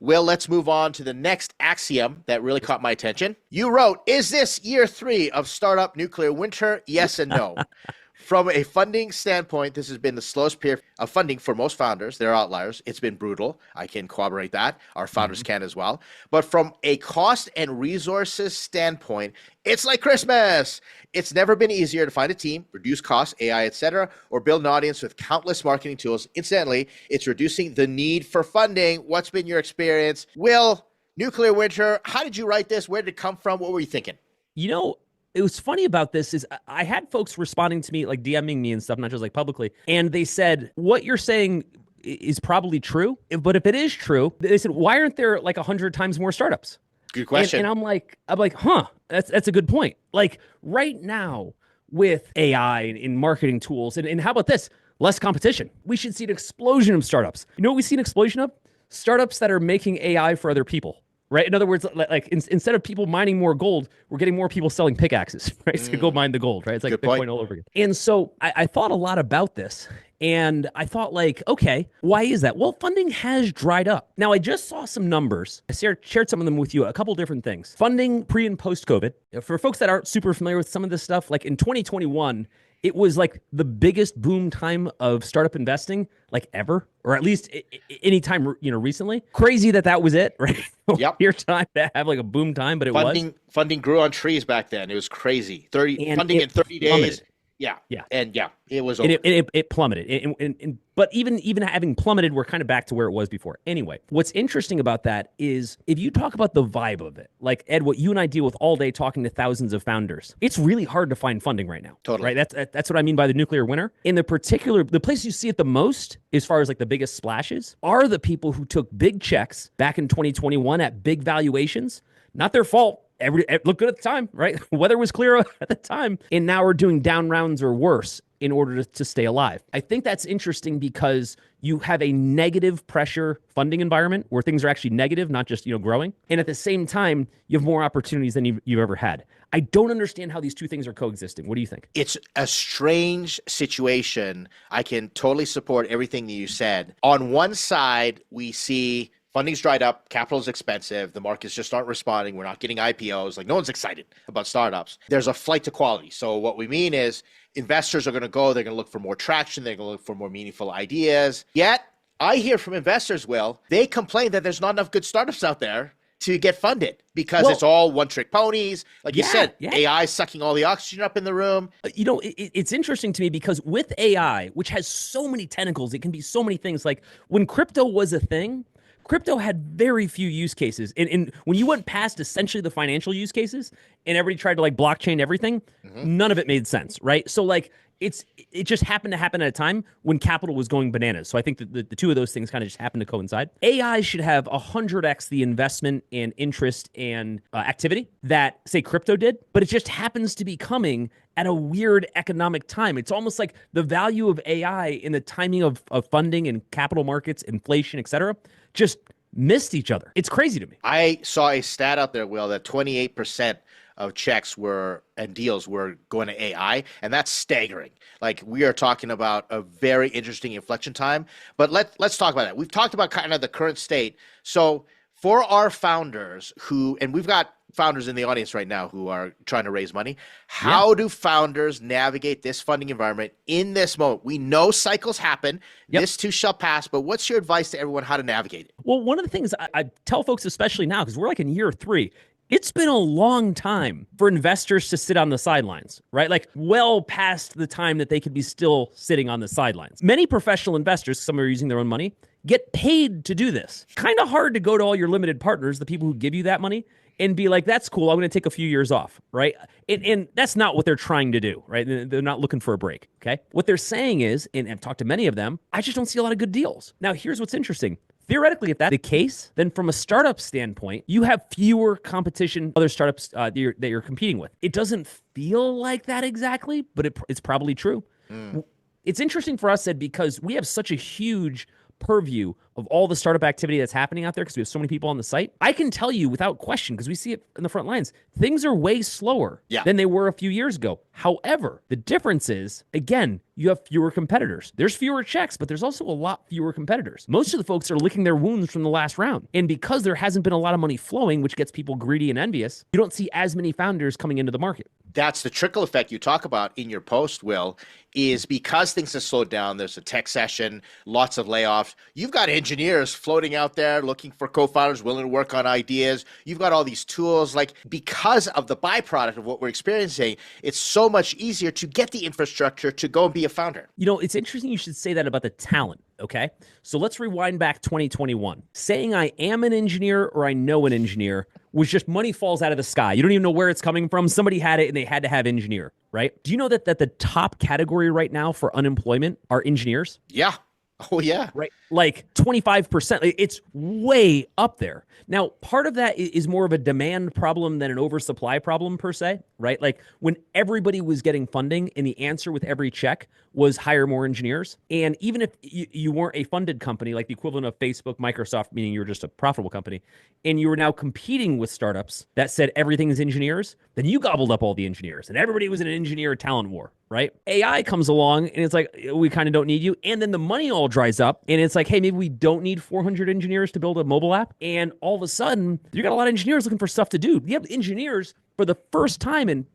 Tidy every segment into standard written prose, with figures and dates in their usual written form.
Will, let's move on to the next axiom that really caught my attention. You wrote, is this year 3 of startup nuclear winter? Yes and no. From a funding standpoint, this has been the slowest period of funding for most founders. There are outliers. It's been brutal. I can corroborate that. Our founders can as well. But from a cost and resources standpoint, it's like Christmas. It's never been easier to find a team, reduce costs, AI, etc., or build an audience with countless marketing tools. Incidentally, it's reducing the need for funding. What's been your experience? Will, nuclear winter, how did you write this? Where did it come from? What were you thinking? It was funny about this is I had folks responding to me, like DMing me and stuff, not just like publicly. And they said, what you're saying is probably true. But if it is true, they said, why aren't there like 100 times more startups? Good question. And I'm like, that's a good point. Like right now with AI and marketing tools, and how about this? Less competition. We should see an explosion of startups. You know what we see an explosion of? Startups that are making AI for other people. Right. In other words, instead of people mining more gold, we're getting more people selling pickaxes, right? So go mine the gold, right? It's like Good Bitcoin point. all over again. And so I thought a lot about this, and I thought like, okay, why is that? Well, funding has dried up. Now, I just saw some numbers. I shared some of them with you, a couple different things. Funding pre and post COVID. For folks that aren't super familiar with some of this stuff, like in 2021, it was like the biggest boom time of startup investing like ever, or at least any time, recently. Crazy that was it, right? Yep. Your time to have like a boom time, but it was. Funding grew on trees back then. It was crazy. Funding in 30 days. Yeah. And it was over. It plummeted. But even having plummeted, we're kind of back to where it was before. Anyway, what's interesting about that is if you talk about the vibe of it, like Ed, what you and I deal with all day talking to thousands of founders, it's really hard to find funding right now. Totally. Right? That's what I mean by the nuclear winter. In the place you see it the most, as far as like the biggest splashes, are the people who took big checks back in 2021 at big valuations. Not their fault. It looked good at the time, right? Weather was clear at the time. And now we're doing down rounds or worse in order to stay alive. I think that's interesting because you have a negative pressure funding environment where things are actually negative, not just, growing. And at the same time, you have more opportunities than you've ever had. I don't understand how these two things are coexisting. What do you think? It's a strange situation. I can totally support everything that you said. On one side, we see funding's dried up, capital's expensive, the markets just aren't responding, we're not getting IPOs, like no one's excited about startups. There's a flight to quality. So what we mean is investors are going to go, they're going to look for more traction, they're going to look for more meaningful ideas. Yet, I hear from investors, Will, they complain that there's not enough good startups out there to get funded because it's all one-trick ponies. Like you said, AI sucking all the oxygen up in the room. It's interesting to me because with AI, which has so many tentacles, it can be so many things. Like when crypto was a thing, crypto had very few use cases. And when you went past essentially the financial use cases and everybody tried to like blockchain everything, none of it made sense, right? So like it just happened to happen at a time when capital was going bananas. So I think that the two of those things kind of just happened to coincide. AI should have 100x the investment and interest and activity that, say, crypto did, but it just happens to be coming at a weird economic time. It's almost like the value of AI in the timing of funding and capital markets, inflation, et cetera, just missed each other. It's crazy to me. I saw a stat out there, Will, that 28% of checks and deals were going to AI, and that's staggering. Like we are talking about a very interesting inflection time. But let's talk about that. We've talked about kind of the current state. So for our founders and we've got founders in the audience right now who are trying to raise money, how do founders navigate this funding environment in this moment? We know cycles happen. Yep. This too shall pass. But what's your advice to everyone how to navigate it? Well, one of the things I tell folks, especially now, because we're like in year 3, it's been a long time for investors to sit on the sidelines, right? Like well past the time that they could be still sitting on the sidelines. Many professional investors, some are using their own money, get paid to do this. Kind of hard to go to all your limited partners, the people who give you that money, and be like, that's cool, I'm going to take a few years off, right? And that's not what they're trying to do, right? They're not looking for a break, okay? What they're saying is, and I've talked to many of them, I just don't see a lot of good deals. Now, here's what's interesting. Theoretically, if that's the case, then from a startup standpoint, you have fewer competition, other startups that you're competing with. It doesn't feel like that exactly, but it's probably true. It's interesting for us, Ed, because we have such a huge purview of all the startup activity that's happening out there, because we have so many people on the site, I can tell you without question, because we see it in the front lines, things are way slower than they were a few years ago. However, the difference is, again, you have fewer competitors. There's fewer checks, but there's also a lot fewer competitors. Most of the folks are licking their wounds from the last round. And because there hasn't been a lot of money flowing, which gets people greedy and envious, you don't see as many founders coming into the market. That's the trickle effect you talk about in your post, Will, is because things have slowed down. There's a tech session, lots of layoffs. You've got engineers floating out there looking for co-founders willing to work on ideas. You've got all these tools. Like, because of the byproduct of what we're experiencing, it's so much easier to get the infrastructure to go and be a founder. You know, it's interesting you should say that about the talent. Okay. So let's rewind back 2021. Saying I am an engineer or I know an engineer was just money falls out of the sky. You don't even know where it's coming from. Somebody had it and they had to have engineer, right? Do you know that the top category right now for unemployment are engineers? Yeah. Oh, yeah. Right. Like 25%. It's way up there. Now, part of that is more of a demand problem than an oversupply problem per se, right? Like when everybody was getting funding and the answer with every check was hire more engineers. And even if you weren't a funded company, like the equivalent of Facebook, Microsoft, meaning you were just a profitable company, and you were now competing with startups that said everything is engineers, then you gobbled up all the engineers and everybody was in an engineer talent war, right? AI comes along and it's like, we kind of don't need you. And then the money all dries up and it's like, hey, maybe we don't need 400 engineers to build a mobile app. And all of a sudden, you got a lot of engineers looking for stuff to do. You have engineers for the first time in,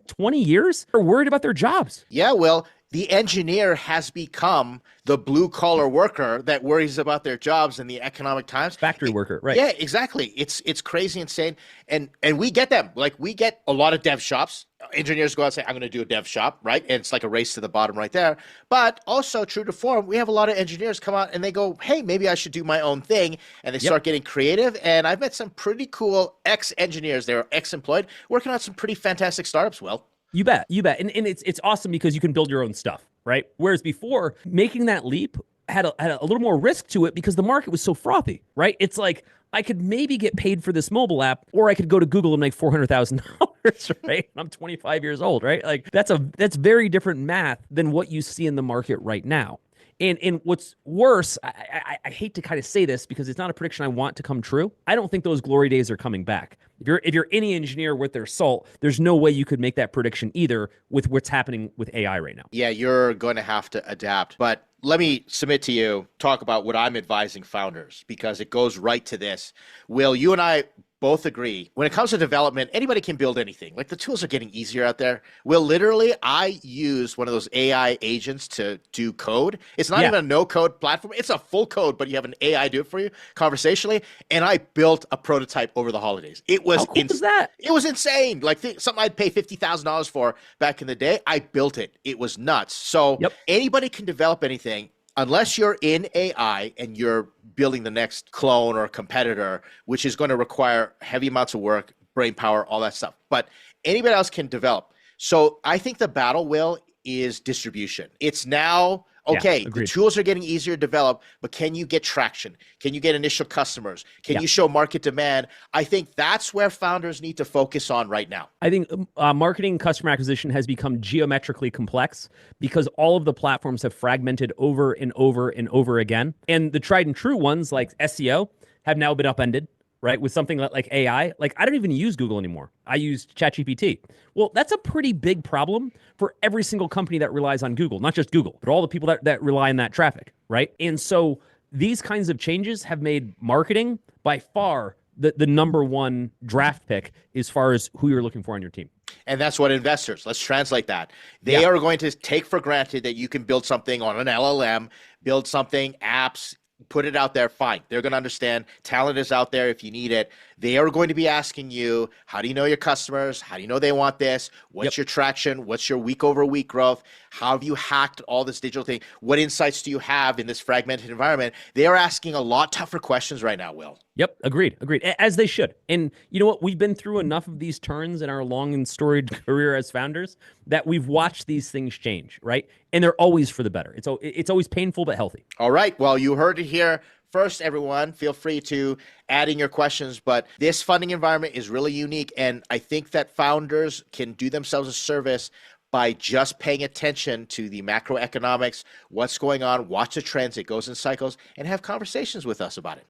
20 years are worried about their jobs. Yeah, well, the engineer has become the blue collar worker that worries about their jobs in the economic times. Factory worker, right? Yeah, exactly. It's crazy insane. And we get them. Like, we get a lot of dev shops. Engineers go out and say, I'm going to do a dev shop, right? And it's like a race to the bottom right there. But also, true to form, we have a lot of engineers come out and they go, hey, maybe I should do my own thing. And they start getting creative. And I've met some pretty cool ex-engineers. They're ex-employed, working on some pretty fantastic startups, Will. You bet. And it's awesome because you can build your own stuff, right? Whereas before, making that leap had a little more risk to it because the market was so frothy, right? It's like, I could maybe get paid for this mobile app, or I could go to Google and make $400,000, right? I'm 25 years old, right? Like that's very different math than what you see in the market right now. And what's worse, I hate to kind of say this because it's not a prediction I want to come true. I don't think those glory days are coming back. If you're any engineer worth their salt, there's no way you could make that prediction either with what's happening with AI right now. Yeah, you're going to have to adapt. But let me submit to you, talk about what I'm advising founders, because it goes right to this. Will, you and I both agree, when it comes to development, anybody can build anything. Like, the tools are getting easier out there. Will, literally, I use one of those AI agents to do code. It's not even a no-code platform. It's a full code, but you have an AI do it for you conversationally. And I built a prototype over the holidays. It was How cool is that? It was insane. Like, something I'd pay $50,000 for back in the day. I built it. It was nuts. So anybody can develop anything. Unless you're in AI and you're building the next clone or competitor, which is going to require heavy amounts of work, brain power, all that stuff. But anybody else can develop. So I think the battle, Will, is distribution. It's now, okay, the tools are getting easier to develop, but can you get traction? Can you get initial customers? Can you show market demand? I think that's where founders need to focus on right now. I think marketing customer acquisition has become geometrically complex because all of the platforms have fragmented over and over and over again. And the tried and true ones like SEO have now been upended, right? With something like AI. Like, I don't even use Google anymore. I use ChatGPT. Well, that's a pretty big problem for every single company that relies on Google, not just Google, but all the people that rely on that traffic, right? And so these kinds of changes have made marketing by far the number one draft pick as far as who you're looking for on your team. And that's what investors, let's translate that. They are going to take for granted that you can build something on an LLM, build something, apps, put it out there, fine. They're going to understand talent is out there if you need it. They are going to be asking you, how do you know your customers? How do you know they want this? What's your traction? What's your week over week growth? How have you hacked all this digital thing? What insights do you have in this fragmented environment? They are asking a lot tougher questions right now, Will. Yep, agreed. As they should. And you know what? We've been through enough of these turns in our long and storied career as founders that we've watched these things change, right? And they're always for the better. It's always painful but healthy. All right. Well, you heard it here first, everyone. Feel free to add in your questions, but this funding environment is really unique, and I think that founders can do themselves a service by just paying attention to the macroeconomics, what's going on, watch the trends, it goes in cycles, and have conversations with us about it.